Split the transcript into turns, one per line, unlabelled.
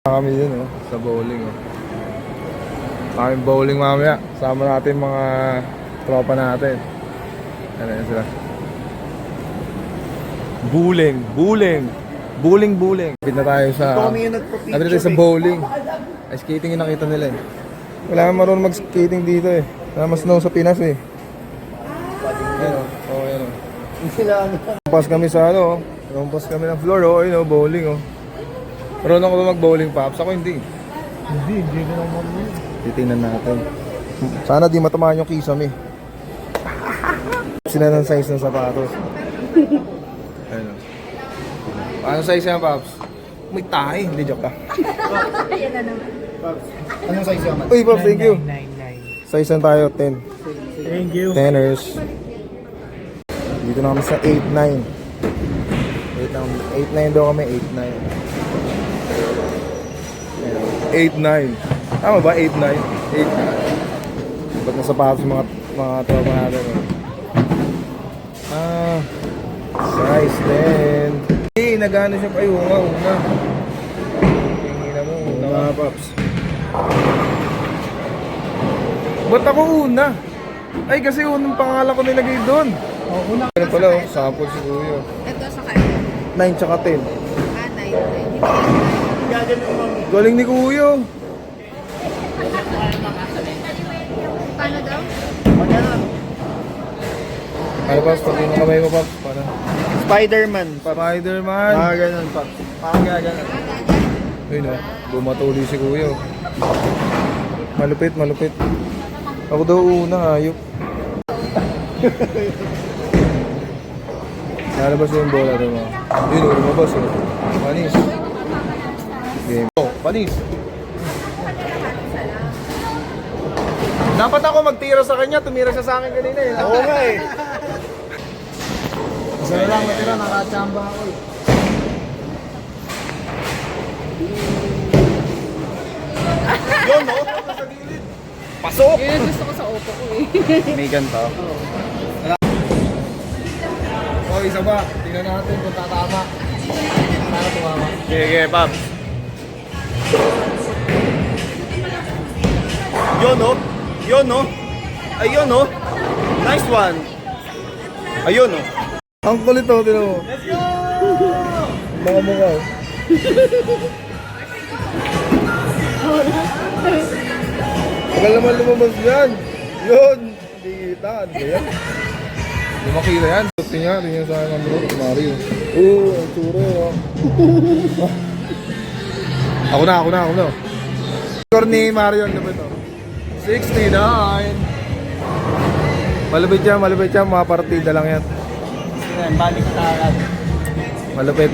Kami dun sa bowling Kami bowling mamaya. Sama natin mga tropa natin. Ano yan sila? Bowling. Kapit na tayo sa kapit na tayo sa bowling. Ay, skating yung nakita nila Wala naman marunong mag-skating dito Wala mas snow sa Pinas Ayan Lumpas kami sa lumpas kami ng floor bowling Marunong ako ba mag-bowling, Paps? Ako hindi ko naman titingnan natin. Sana di matamaan yung kisame. Sila ng size ng sapatos. Ayun Paano size yan, Paps? May tahi, hindi joke lang.
Ayan na naman.
Paps, anong size naman?
Uy, Paps, thank you.
999.
Size na tayo, 10.
Thank you.
Teners. Dito na kami sa 8-9. 8-9 daw kami, 8-9. 8-9. Tama ba? 8-9? 8-9. Ba't nasa paps mga tropa natin size 10. Hey, nag-ano siya pa una. Tingin mo, una Paps. Ba't ako una? Ay, kasi unang pangalan ko nilagay doon.
Una.
Ano pala sample si Kuya.
Ito sa kanya.
9 tsaka 10.
9.
Galing ni Kuya.
Paano daw?
Ano Paps? Pati mo kamay mo Paps. Paano?
Spider-Man.
Spider-Man.
Ganun, Paps. Ganun.
Ayun bumatuli si Kuya. Malupit. Ako daw una, ayop. Nalabas yung bola daw mga. Yun, lumabas Panis. Game. Panis. Dapat ako magtira sa kanya, tumira siya sa akin kanina
Oo nga Isa na lang matira, nakachamba ako
Yun, Pasok!
Yun gusto ko sa Oppo ko
May ganito.
Isa ba? Tingnan natin kung tatama. Sana tumama.
Sige, Paps. Yun, Ayun, Nice one. Ayun,
Ang kulit tinan mo.
Let's go!
Mga mukha Tagal naman lumabas yan. Yun. Hindi kita. Ano ba yan? Hindi makita yan. Tingnan sa akin ang bro. Mario. Ang tsura Ako na. Score ni Mario. Ano ba ito? 69. Malupit yan. Mga partida lang yan.
Balik tayo.
Malupit.